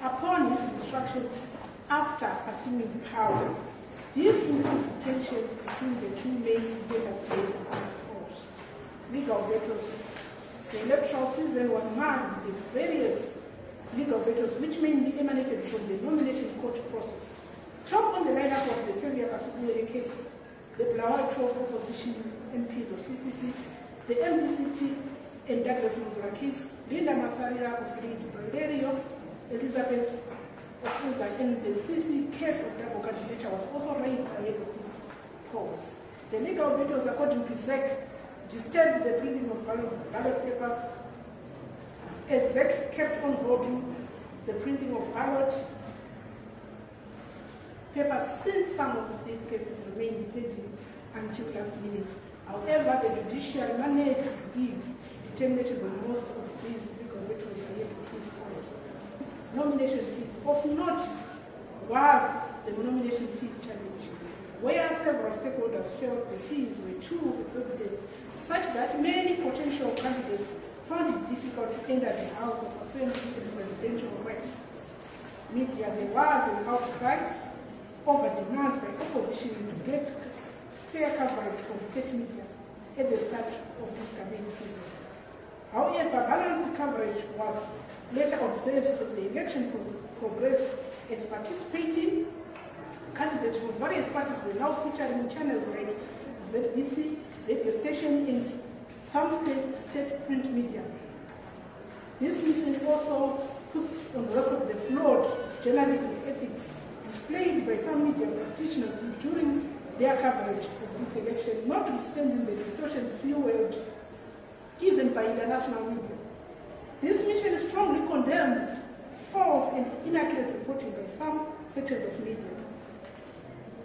upon his instruction after assuming power. This increased tensions between the two main leaders of his cause. Legal battles. The electoral season was marked with various legal battles which mainly emanated from the nomination court process. Top on the lineup of the Sylvia Kasubuyele case, the Blawa 12 opposition MPs of CCC, the MPCT and Douglas Muzura case, Linda Masaria of Lead Valerio, Elizabeth of Uza, and the CC case of double candidature was also raised ahead of this cause. The legal battles, according to ZEC, disturbed the printing of ballot papers as ZEC kept on holding the printing of ballot papers since some of these cases remained pending until last minute. However, the judiciary managed to give determination on most of these legal battles ahead of this cause. Nomination fees. Of note was the nomination fees challenge, where several stakeholders felt the fees were too exorbitant, such that many potential candidates found it difficult to enter the House of Assembly and presidential race. Media, there was an outcry over demands by opposition to get fair coverage from state media at the start of this campaign season. However, balanced coverage was later observed as the election progressed, as participating candidates from various parties were now featuring in channels like ZBC, radio station, and some state print media. This mission also puts on record the flawed journalism ethics displayed by some media practitioners during their coverage of this election, notwithstanding the distortion fueled even by international media. This mission strongly condemns false and inaccurate reporting by some sections of media.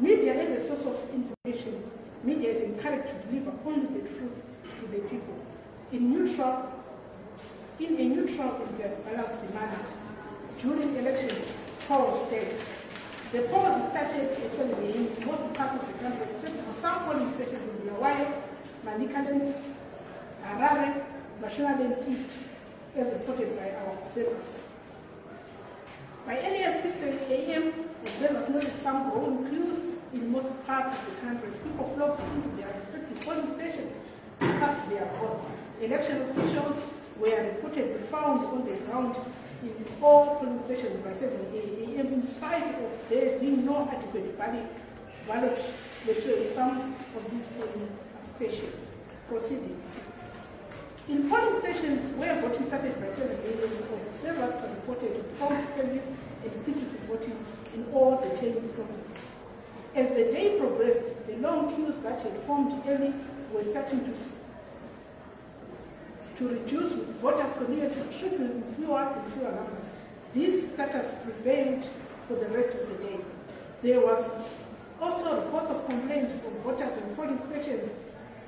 Media is a source of information. Media is encouraged to deliver only the truth to the people in a neutral and balanced manner. During elections, polls stayed. The polls started at 7 a.m. in most parts of the country, except for some polling stations in Bulawayo, Manicaland, Harare, Mashonaland East, as reported by our observers. By early as 6 a.m., observers noted some growing queues in most parts of the country as people flocked into their respective polling stations to cast their votes. Election officials were reportedly found on the ground in all polling stations by 7 a.m. in spite of there being no adequate ballot in some of these polling stations. Proceedings. In polling stations where voting started by 7 a.m., observers reported prompt service and peaceful voting in all the 10 provinces. As the day progressed, the long queues that had formed early were starting to reduce, with voters continuing to trickle in fewer and fewer numbers. This status prevailed for the rest of the day. There was also reports of complaints from voters in polling stations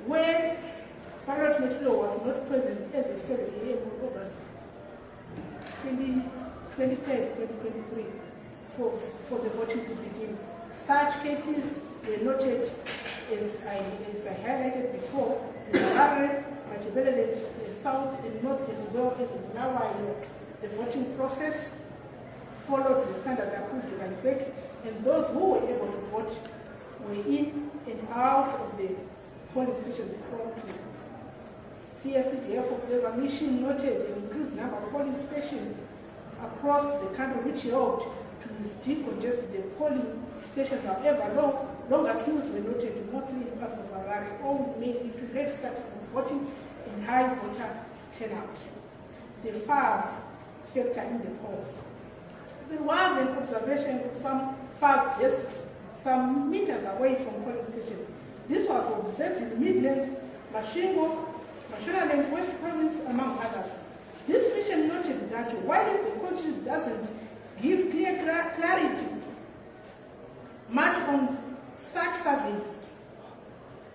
where ballot material was not present as of 7 a.m. on August 23, 2023, for the voting to begin. Such cases were noted, as I highlighted before, in Harare, Matabeleland, South and North, as well as in Bulawayo. The voting process followed the standard approved by ZEC, and those who were able to vote were in and out of the polling stations promptly. CSCDF Observer Mission noted an increased number of polling stations across the country, which helped to decongest the polling stations. However, longer queues were noted mostly in parts of Harare, owing mainly to late start of voting and high voter turnout. The fires factor in the polls. There was an observation of some fires just some meters away from polling stations. This was observed in the Midlands, Mashingo, Mashonaland West Province, among others. This mission noted that while the Constitution doesn't give clear clarity much on such surveys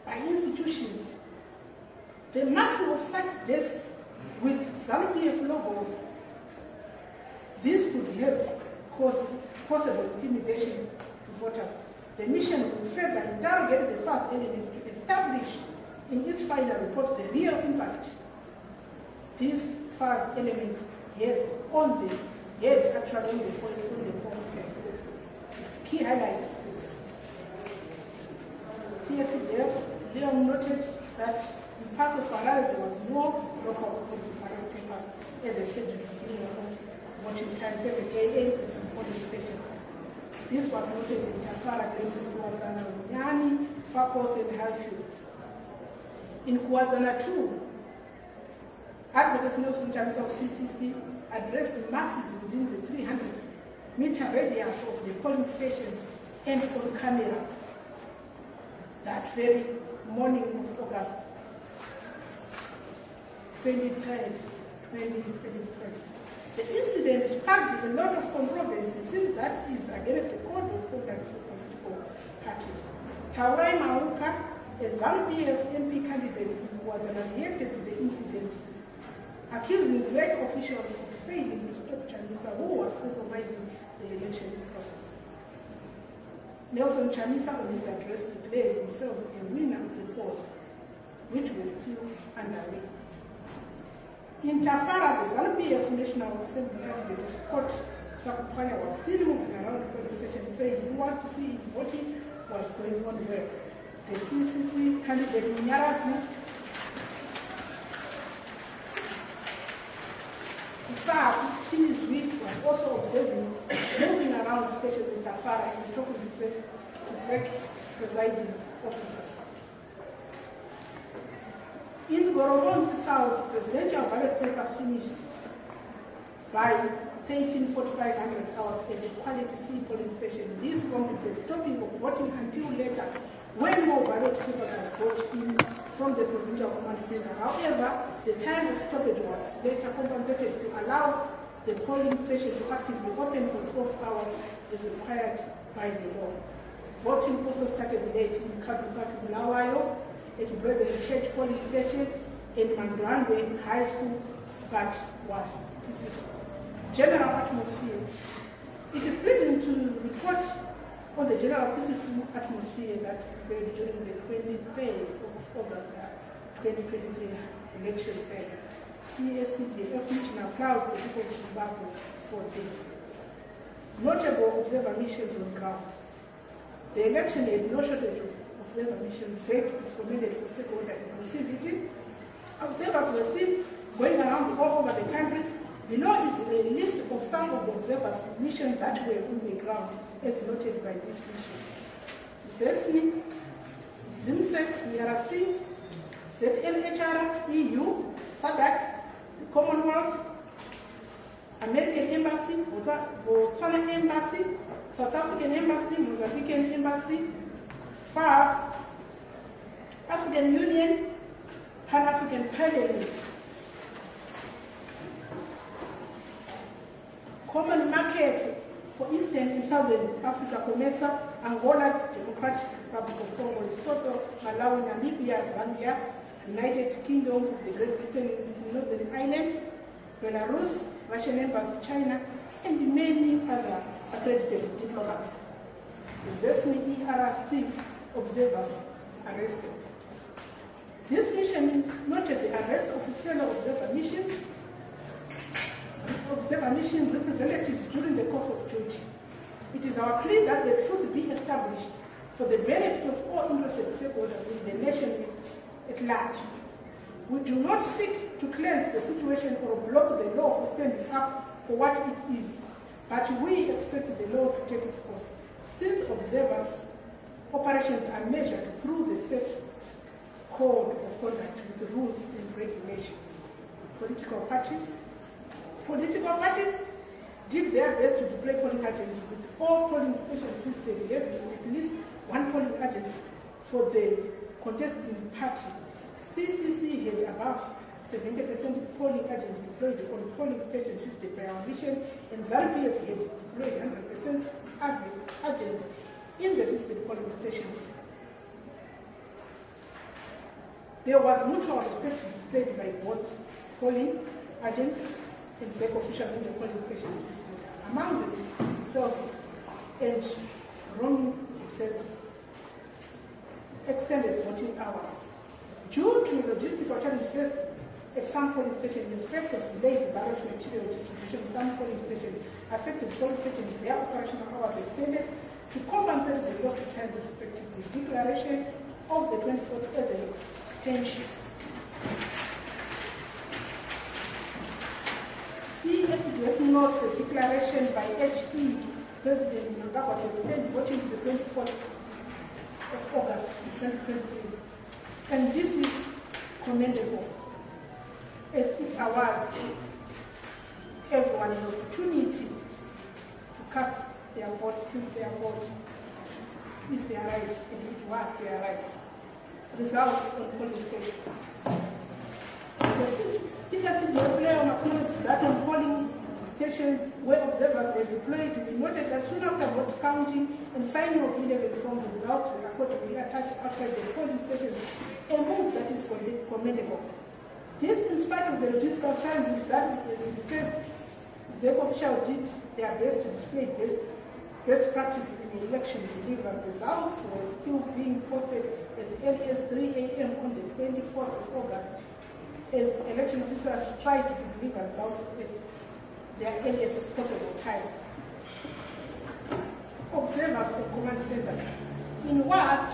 by institutions, the marking of such desks with ZANU-PF logos, this could have caused possible intimidation to voters. The mission will further interrogate the first element to establish in its final report the real impact these fuzz element heads on the head actually on the post there. Key highlights. CSCDF, Leon noted that in part of Harare there was no local authority ballot papers at the scheduled beginning of voting time, 7 a.m. at some polling station. This was noted in Tafara, Kuwazana, Runyani, Fakos, and Highfields. In Kuwazana 2, advocates in terms of CCC addressed the masses within the 300-meter radius of the polling stations and on camera that very morning of August 23rd, 2023. The incident sparked a lot of controversy since that is against the code of conduct for political parties. Taurai Mauka, a ZANU MP candidate in Kuwazana, reacted to the incident, accusing ZEC officials of failing to stop Chamisa, who was compromising the election process. Nelson Chamisa, on his address, declared himself a winner of the polls, which was still underway. In Tafara, the ZANU National Assembly candidate Scott Sakupanya was seen moving around the polling station saying he wants to see if voting was going on well. The CCC candidate Nyarazi in fact, Chini's week was also observing moving around the station in Tafara and talking to his presiding officers. In Goromonzi South, presidential ballot papers finished by 13:45 hours at the Quality C polling station. This prompted the stopping of voting until later, when more ballot papers was brought in from the provincial command center. However, the time of stoppage was later compensated to allow the polling station to actively open for 12 hours as required by the law. Voting also started late in Kabupatu Bulawayo, at Brethren Church polling station, in Mandwandwe High School, but was peaceful. General atmosphere. It is pleasing to report on the general peaceful atmosphere that prevailed during the 23rd of August 2023 election day. CSCDF applauds the people of Zimbabwe for this. Notable observer missions on ground. The election had no shortage of observer missions. VEC is commended for stakeholder inclusivity. Observers were seen going around all over the country. Below is a list of some of the observers' missions that were on the ground, as noted by this mission. ZESMI, ZIMSET, ERC, ZLHR, EU, SADC, the Commonwealth, American Embassy, Botswana Embassy, South African Embassy, Mozambican Embassy, FARS, African Union, Pan-African Parliament, Common Market for Eastern and Southern Africa, COMESA, Angola, Democratic Republic of Congo, Lesotho, Malawi, Namibia, Zambia, United Kingdom of the Great Britain in Northern Ireland, Belarus, Russian Embassy, China, and many other accredited diplomats. The ZESMI ERC observers arrested. This mission noted the arrest of fellow observer mission representatives during the course of duty. It is our plea that the truth be established for the benefit of all interested stakeholders in the nation at large. We do not seek to cleanse the situation or block the law for standing up for what it is, but we expect the law to take its course, since observers' operations are measured through the set code of conduct with rules and regulations. Political parties did their best to deploy polling agents with all polling stations visited, having at least one polling agent for the contesting party. CCC had above 70% polling agents deployed on polling stations visited by our mission, and ZANU-PF had deployed 100% agents in the visited polling stations. There was mutual respect displayed by both polling agents and ZEC officials in the polling stations visited, among themselves and roaming observers. Extended 14 hours. Due to logistical challenge faced At some polling stations, inspectors delayed the ballot material distribution. Some polling stations affected polling stations, their operational hours extended to compensate the lost times respectively. Declaration of the 24th as an extension. CSDS notes the declaration by HE President Mnangagwa to extend voting to the 24th of August 2023. And this is commendable, as it awards everyone an opportunity to cast their vote, since their vote is their right and it was their right. Results on polling stations. The CSDF acknowledged that on polling stations where observers were deployed, we noted that soon after vote counting and signing of 11 forms, the results were accordingly attached outside the polling stations, a move that is commendable. This, in spite of the logistical challenges that the first ZEC officials did their best to display best practice in the election delivery. Results were still being posted as early as 3 a.m. on the 24th of August, as election officials tried to deliver results at their earliest possible time. Observers for command centers. In words,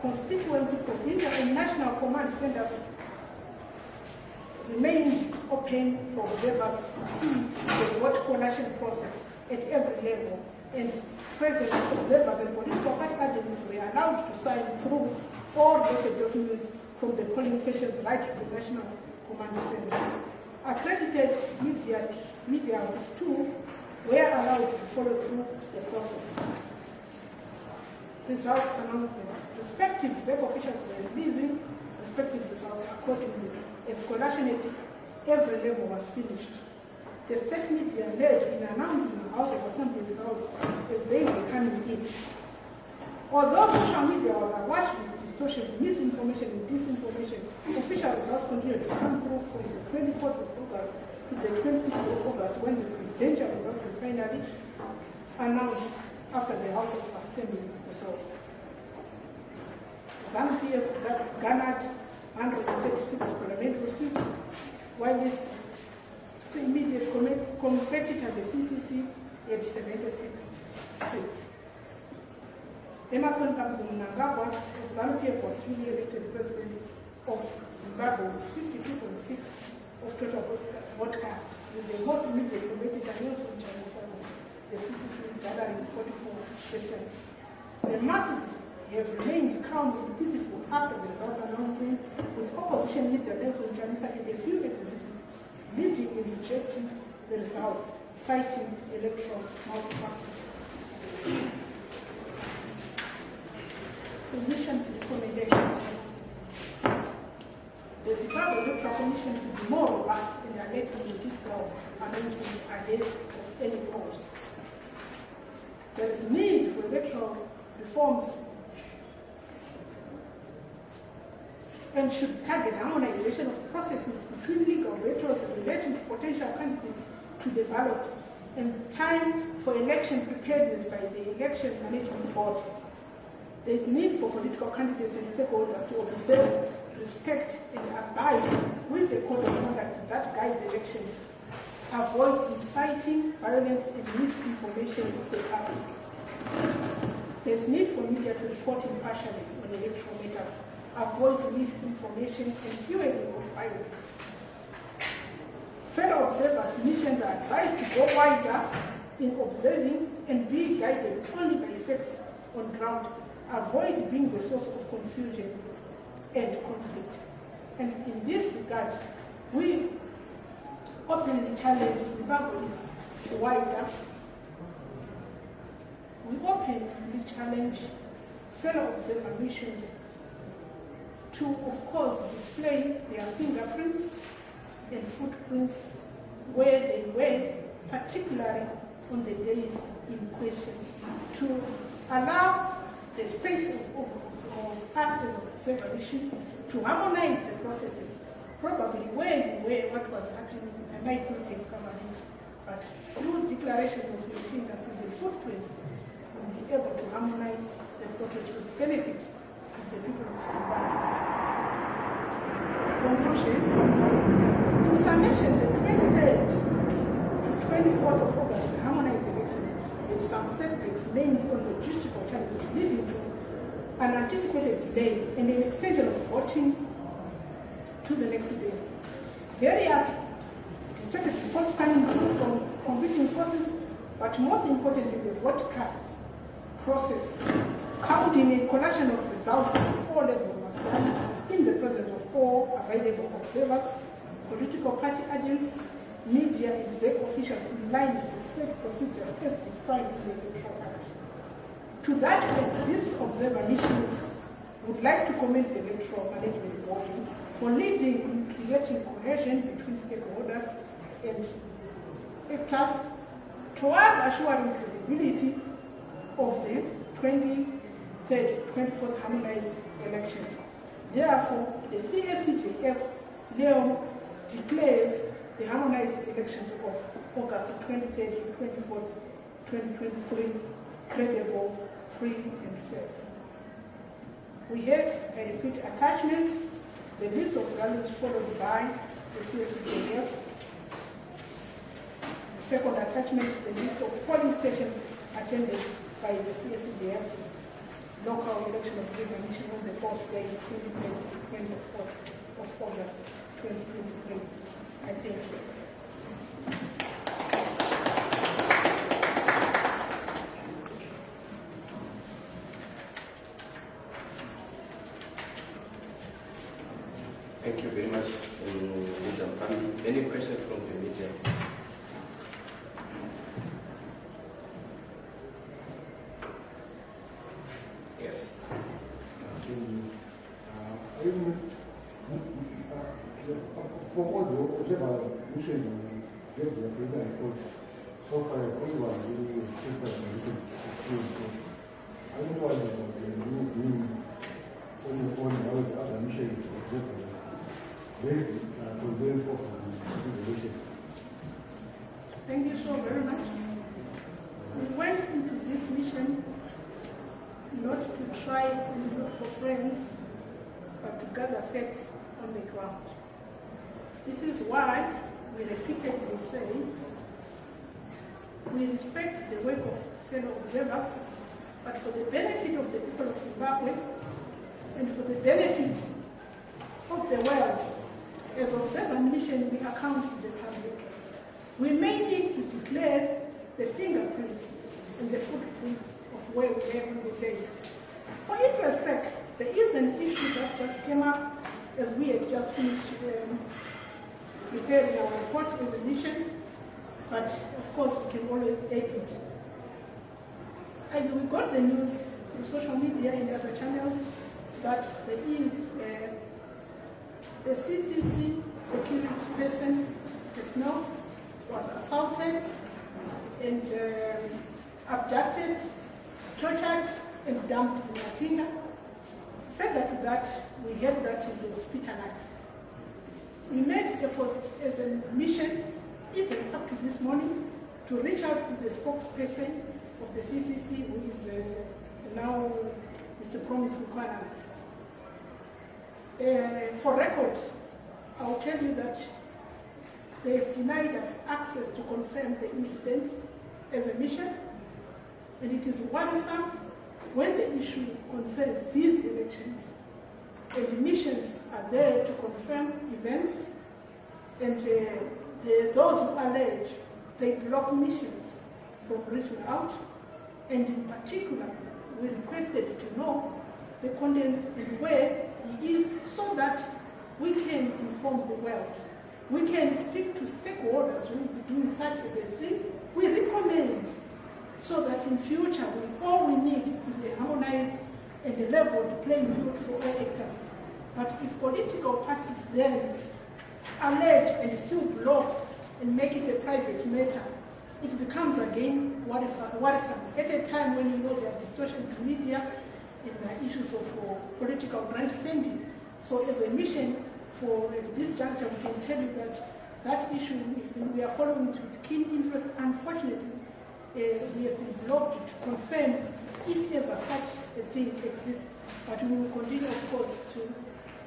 constituency, provincial and national command centers remained open for observers to see the vote collation process at every level, and present observers and political party agencies were allowed to sign through all voted documents from the polling stations right to the national command center. Accredited media houses too were allowed to follow through the process. Results announcement. Respective ZEC officials were releasing respective results accordingly, as collation at every level was finished. The state media led in announcing the House of Assembly results as they were coming in. Although social media was awash with distortion, misinformation and disinformation, official results continued to come through from the 24th of August to the 26th of August, when the presidential results were finally announced after the House of Assembly results. ZANU PF garnered 136 parliamentary seats, while this immediate competitor, the CCC, had 76 seats. Emerson Mnangagwa of ZANU PF was duly elected president of Zimbabwe with 52.6% of total vote cast, with the most immediate competitor, Nelson Chamisa, of the CCC, gathering 44%. The masses have remained calm and peaceful after the results announcement, with opposition leader Nelson Chamisa and a few activists leading in rejecting the results, citing electoral malpractice. Commission's recommendations. The Zimbabwe Electoral Commission to be more robust in their electoral logistical arrangement ahead of any polls. There is need for electoral reforms and should target harmonization of processes between legal veterans relating to potential candidates to the ballot, and time for election preparedness by the Election Management Board. There is need for political candidates and stakeholders to observe, respect, and abide with the code of conduct that guides election. Avoid inciting violence and misinformation of the public. There is need for media to report impartially on electoral matters. Avoid misinformation and fueling of violence. Fellow observers, missions are advised to go wider in observing and be guided only by facts on ground. Avoid being the source of confusion and conflict. And in this regard, we openly challenge Zimbabwe's wider. We openly challenge fellow observer missions to, of course, display their fingerprints and footprints where they were, particularly on the days in question, to allow the space of us as observation to harmonize the processes. Probably where we were, what was happening, I might not have covered it, but through declaration of your fingerprints and footprints, we'll be able to harmonize the process for the benefit of the people of Zimbabwe. conclusion, in summation, the 23rd to 24th of August, the harmonized election had some setbacks, mainly on logistical challenges, leading to an anticipated delay and an extension of voting to the next day. Various distorted reports coming from competing forces, but most importantly, the vote cast process, counting a collection of results at all levels was done in the presence of all available observers, political party agents, media, and ZANU officials in line with the said procedures as defined in the Electoral Act. To that end, this observer mission would like to commend the Electoral Management Board for leading in creating cohesion between stakeholders and actors towards assuring credibility of the 23rd, 24th harmonized elections. Therefore, the CSCJF now declares the harmonized elections of August 23rd to 24th, 2023 credible, free, and fair. We have a repeat attachments, the list of rallies followed by the CSCJF. The second attachment, the list of polling stations attended by the CSCJF local election of reservation on the fourth day, 23rd to 24th of August 2023. I thank you. Thank you very much, media family. Any questions from the media? Yes. So far, everyone really super I don't know what the other mission Thank you so very much. We went into this mission not to try and look for friends, but to gather facts on the ground. This is why we repeatedly say we respect the work of fellow observers, but for the benefit of the people of Zimbabwe and for the benefit of the world, as observer mission, we account to the public. We may need to declare the fingerprints and the footprints of where we are on the day. For interest's sake, there is an issue that just came up as we had just finished preparing our report as a mission, but of course we can always edit it. And we got the news through social media and other channels that there is the CCC security person just now was assaulted and abducted, tortured, and dumped in Mapinga. Further to that, we heard that he was hospitalized. We made efforts as a mission, even up to this morning, to reach out to the spokesperson of the CCC, who is now Mr. Promise Mukwanans. For record, I'll tell you that they have denied us access to confirm the incident as a mission, and it is worrisome when the issue concerns these elections, and the missions are there to confirm events, and those who allege they block missions from reaching out, and in particular, we requested to know the contents and where he is so that we can inform the world. We can speak to stakeholders who will be doing such a thing. We recommend so that in future, all we need is a harmonized and a leveled playing field for all actors. But if political parties then allege and still block and make it a private matter, it becomes again worrisome. At a time when you know there are distortions in media and there are issues of political grandstanding. So as a mission for this juncture, we can tell you that that issue we are following it with keen interest. Unfortunately, we have been blocked to confirm if ever such a thing exists. But we will continue, of course, to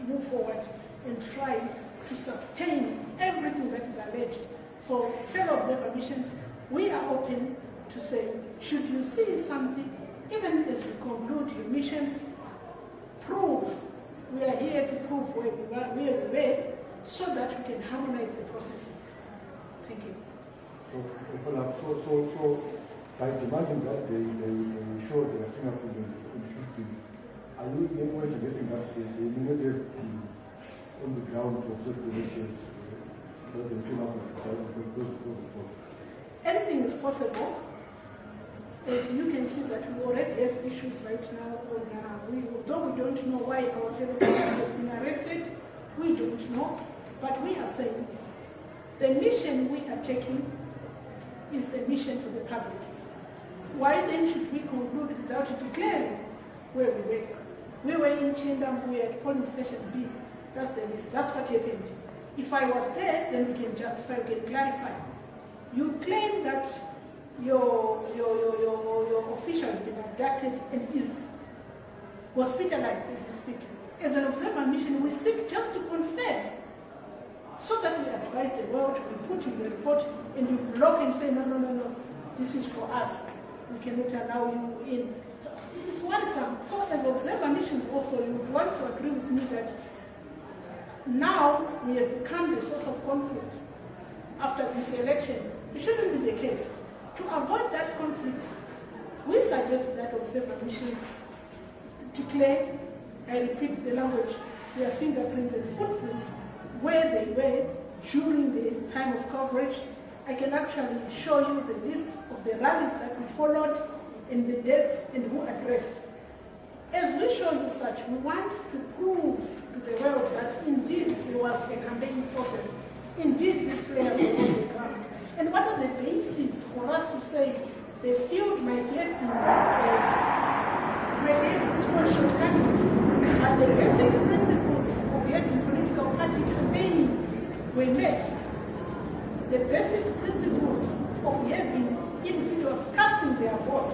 move forward and try to sustain everything that is alleged. So, fellow observer missions, we are open to say, should you see something, even as you conclude your missions, prove. We are here to prove where we were, so that we can harmonize the processes. Thank you. So by demanding that they show their fingerprint in 15, are you anyway suggesting that they needed to be on the ground to observe the elections, that they fill out those reports? Anything is possible. As you can see that we already have issues right now on, though we don't know why our fellow colleagues have been arrested, we don't know, but we are saying the mission we are taking is the mission for the public. Why then should we conclude without declaring where we were? We were in Chindam, we were at polling station B. That's the list. That's what happened. If I was there, then we can justify, we can clarify. You claim that your official has been abducted and is hospitalized as we speak. As an observer mission, we seek just to confirm, so that we advise the world, we put in the report, and you block and say, no, this is for us. We cannot allow you in. So it's worrisome. So as observer missions also, you would want to agree with me that now we have become the source of conflict after this election. It shouldn't be the case. To avoid that conflict, we suggest that observer missions declare, I repeat the language, their fingerprints and footprints where they were during the time of coverage. I can actually show you the list of the rallies that we followed and the dates and who addressed. As we show you such, we want to prove to the world that indeed there was a campaign process. Indeed, these players were on the ground. And what was the basis for us to say the field might have its own shortcomings, but the basic principles of having political party campaigning were met. The basic principles of having individuals casting their vote.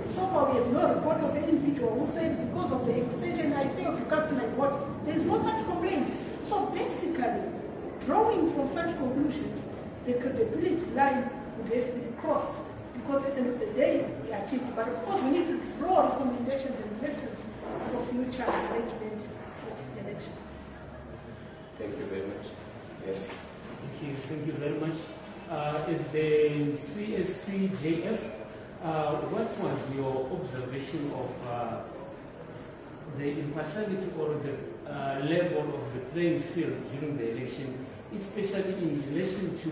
So far we have no report of an individual who said because of the extension I failed to cast my vote. There is no such complaint. So basically, drawing from such conclusions, the credibility line would have been crossed, because at the end of the day, we achieved. But of course, we need to draw recommendations and lessons for future arrangement of elections. Thank you very much. Yes. Thank you very much. Is the CSCJF, what was your observation of the impartiality or the level of the playing field during the election, especially in relation to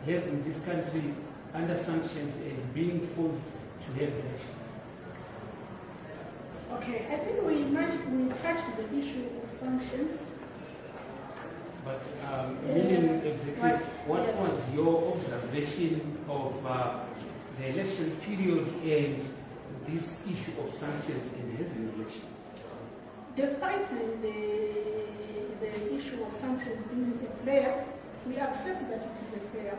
having this country under sanctions and being forced to have elections? Okay, I think we touched the issue of sanctions. But meaning exactly, what was your observation of the election period and this issue of sanctions and having elections? Despite the issue of sanctions being a player, we accept that it is a player.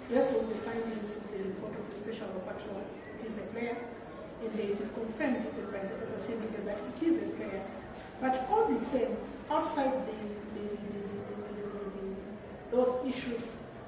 Based on the findings of the report of the Special Rapporteur, it is a player, and it is confirmed even by the Assembly that it is a player. But all the same, outside those issues,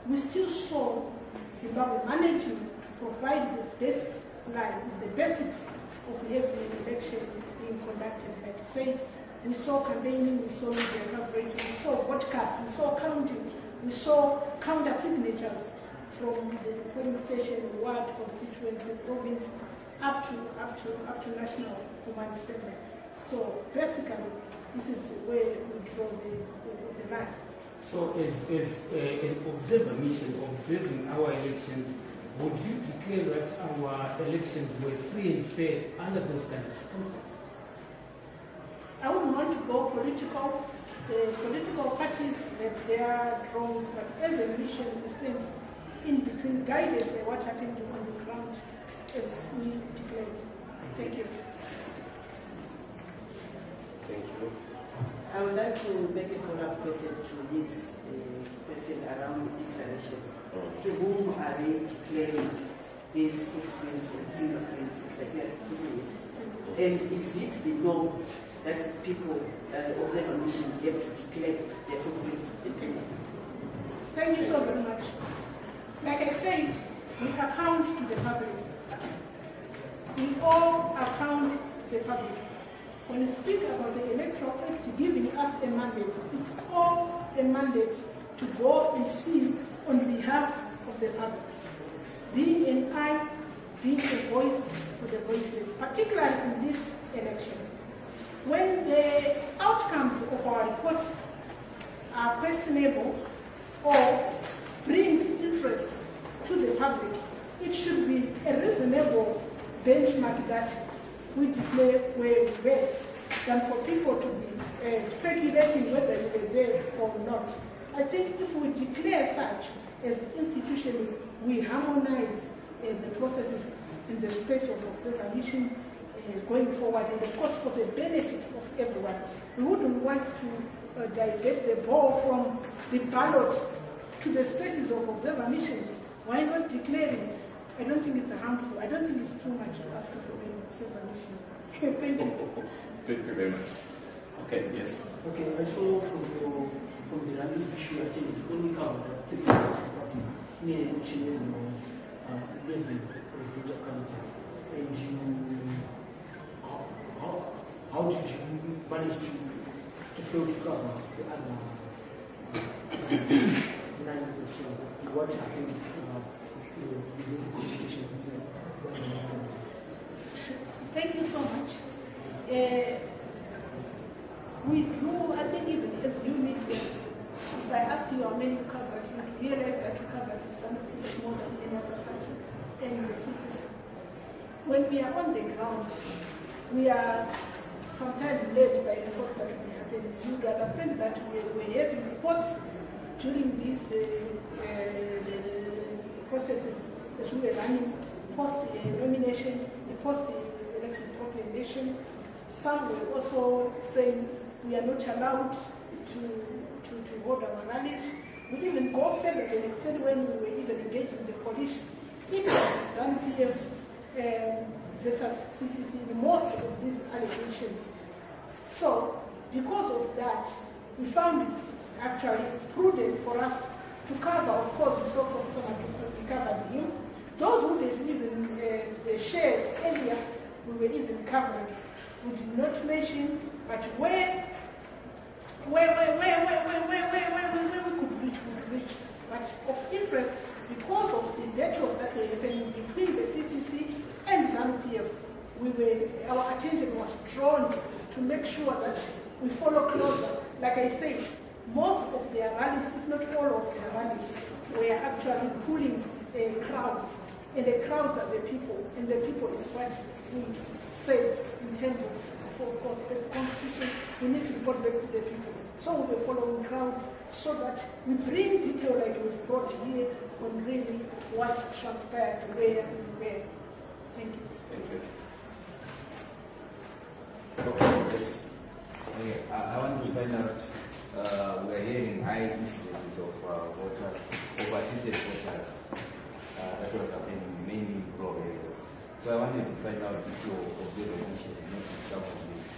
we still saw Zimbabwe managing to provide the baseline, the basics of having an election being conducted. Like you said, we saw campaigning, we saw media coverage, we saw broadcast, we saw counting, we saw counter signatures from the polling station, ward, constituency, province, up to national command center. So basically, this is where we draw the line. So as an observer mission, observing our elections, would you declare that our elections were free and fair under those kind of circumstances? I wouldn't want to go political. The political parties have their drones, but as a mission, we stand in between, guided by what happened on the ground as we declared. Thank you. Thank you. I would like to make a follow-up question to this question around the declaration. To whom are they declaring these footprints and fingerprints, like yes, and is it the norm that people, observer missions have to declare their footprint in Kenya? Thank you so very much. Like I said, we account to the public. We all account to the public. When you speak about the Electoral Act giving us a mandate, it's all a mandate to go and see on behalf of the public. Being an eye, being a voice for the voiceless, particularly in this election. When the outcomes of our reports are questionable or brings interest to the public, it should be a reasonable benchmark that we declare where we were, than for people to be speculating whether we were there or not. I think if we declare such as institutionally, we harmonize the processes in the space of observation going forward, and of course for the benefit of everyone. We wouldn't want to divert the ball from the ballot to the spaces of observer missions. Why not declaring? I don't think it's harmful. I don't think it's too much to ask for an observer mission. Thank you. Thank you very much. Okay, yes. Okay, I saw from the rallies issue, I think it only covered 3 parties, near Chile and Brazil, presidential candidates. And how did you manage to fail to cover the other 9 or so? What happened within the communication with the Thank you so much. We drew, I think even as you media, if I ask you how many you covered, you realize that you covered something more than any other party in the CCC. When we are on the ground, we are sometimes led by reports that will happen. You understand that we have reports during these processes as we were running post-nomination, the post-election proclamation. Some were also saying we are not allowed to hold our rallies. We even go further to an extent when we were even engaging the police. It was ZANU-PF versus CCC in most of these allegations. So, because of that, we found it actually prudent for us to cover, of course, we saw Professor Matuku covered him. Those who did even shared earlier, we were even covering. We did not mention, but where we could reach, but of interest because of the battles that were happening between the CCC and ZANU-PF, our attention was drawn to make sure that we follow closer. Like I said, most of their rallies, if not all of their rallies, were actually pulling crowds, and the crowds are the people, and the people is what we save in terms of course, the constitution. We need to report back to the people. So we were following crowds so that we bring detail like we've brought here on really what transpired, where and where. Thank you. Thank you. Okay, yes. Okay, I want to find out, we are hearing high incidents of assisted voters that was happening mainly in rural areas. So I wanted to find out if your observation noticed some of these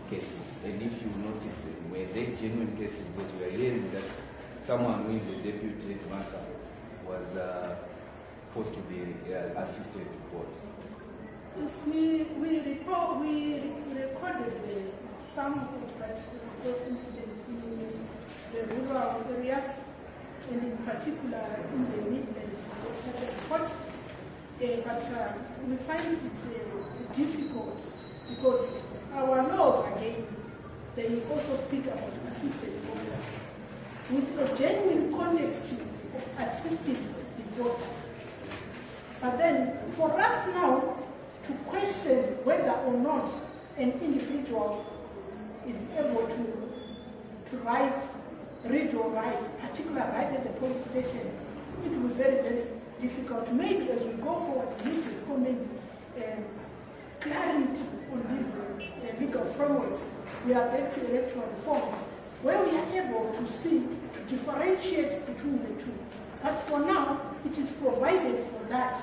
cases, and if you noticed them, were they genuine cases? Because we are hearing that someone who is a deputy headmaster was forced to be assisted to vote. Yes, we recorded some of those incidents in the rural areas, and in particular in the Midlands. But we find it difficult because our laws, again, they also speak about assisted voters with a genuine context of assisting the voter. But then, for us now to question whether or not an individual is able to read or write, particularly write at the police station, it will be very, very difficult. Maybe as we go forward, we need to recommend clarity on these legal frameworks. We are back to electoral reforms, where we are able to see, to differentiate between the two. But for now, it is provided for that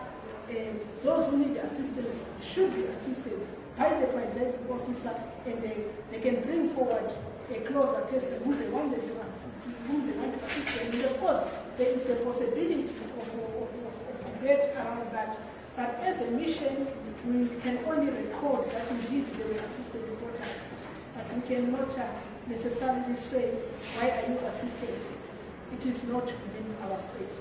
those who need assistance should be assisted by the presiding officer, and they can bring forward a closer person who they want to assist, and of course there is a possibility of debate around that. But as a mission, we can only record that indeed they were assisted voters, but we cannot necessarily say, why are you assisted? It is not within our space.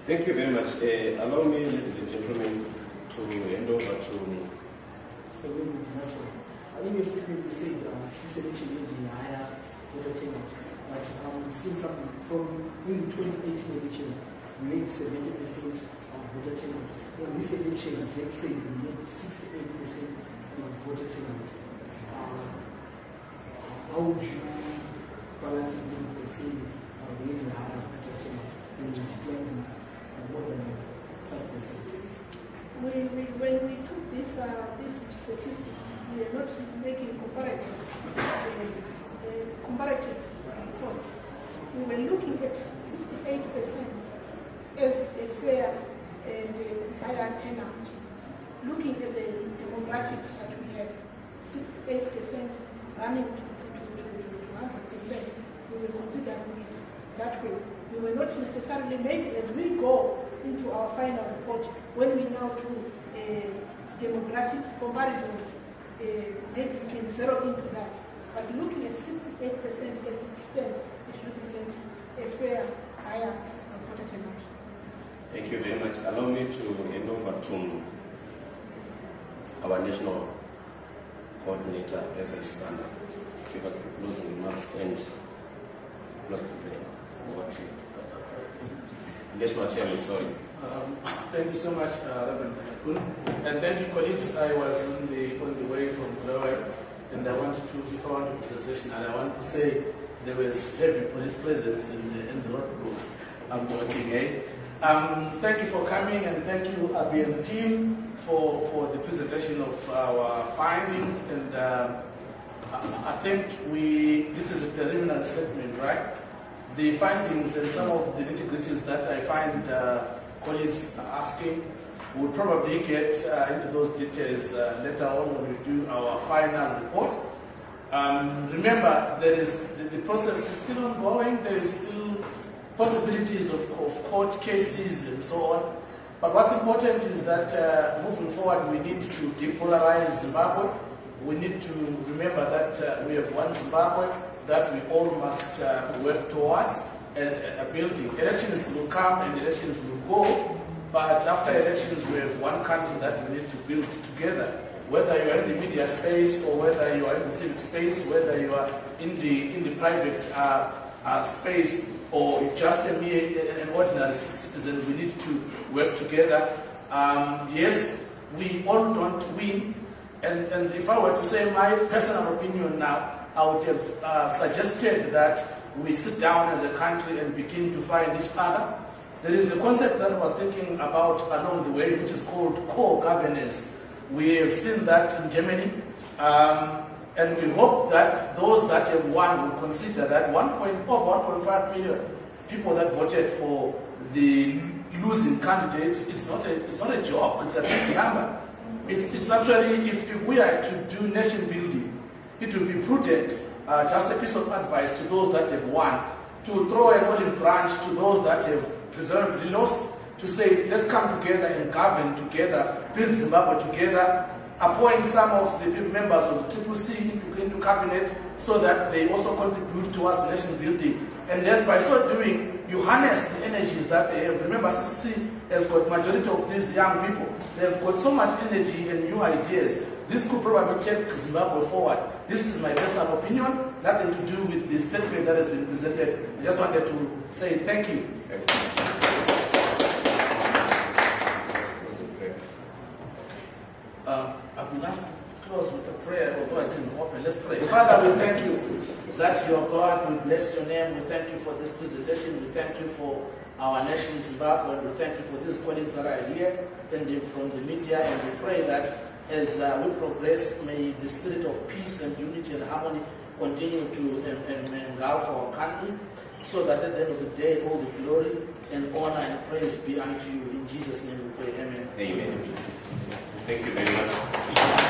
Thank you very much. Allow me, ladies and gentlemen, to hand over to... So, I think you said it's eventually in higher voter turnout, but we've seen something from in 2018 elections, we made 70% of voter turnout. In this election, let's say we made 68% of voter turnout. How would you balance it with the same we had higher voter turnout and declining more than 5%? When we took these statistics, we are not making comparative reports. We were looking at 68% as a fair and higher turnout. Looking at the demographics that we have, 68% running to 100%, we will consider it that way. We will not necessarily, maybe as we go into our final report, when we now do demographics comparisons, maybe we can zero into that. But looking at 68% as it stands, it represents a fair, higher voter turnout. Thank you very much. Allow me to hand over to our national coordinator, Evan Stander, give us the closing remarks and close the prayer. Over to you. National Chairman, sorry. Thank you so much, Reverend Kun. And thank you, colleagues. I was on the way from Bulawayo, and I want to give a wonderful sensation, and I want to say there was heavy police presence in the road. I'm joking, eh? Thank you for coming, and thank you, ABN team, for the presentation of our findings. And I think this is a preliminary statement, right? The findings and some of the nitty-gritties that I find colleagues asking, we'll probably get into those details later on when we do our final report. Remember, the process is still ongoing. There is still possibilities of court cases and so on. But what's important is that moving forward, we need to depolarize Zimbabwe. We need to remember that we have one Zimbabwe that we all must work towards building. Elections will come and elections will go, but after elections we have one country that we need to build together. Whether you are in the media space or whether you are in the civic space, whether you are in the private space or just an ordinary citizen, we need to work together. Yes, we all don't win, and if I were to say my personal opinion now, I would have suggested that we sit down as a country and begin to find each other. There is a concept that I was thinking about along the way, which is called co-governance. We have seen that in Germany, and we hope that those that have won will consider that 1.5 million people that voted for the losing candidate is not a joke, it's a big number. It's actually, if we are to do nation building, it will be prudent, just a piece of advice to those that have won, to throw an olive branch to those that have presumably lost, to say, let's come together and govern together, build Zimbabwe together, appoint some of the members of the CCC into cabinet so that they also contribute towards nation building. And then by so doing, you harness the energies that they have. Remember, CCC has got majority of these young people. They've got so much energy and new ideas. This could probably take Zimbabwe forward. This is my personal opinion, nothing to do with the statement that has been presented. I just wanted to say thank you. I've been asked to close with a prayer, although I didn't open. Let's pray. Father, we thank you that you are God. We bless your name. We thank you for this presentation. We thank you for our nation, Zimbabwe. We thank you for these colleagues that are here and from the media. And we pray that as we progress, may the spirit of peace and unity and harmony continue to engulf our country, so that at the end of the day, all the glory and honor and praise be unto you. In Jesus' name we pray. Amen. Amen. Thank you very much.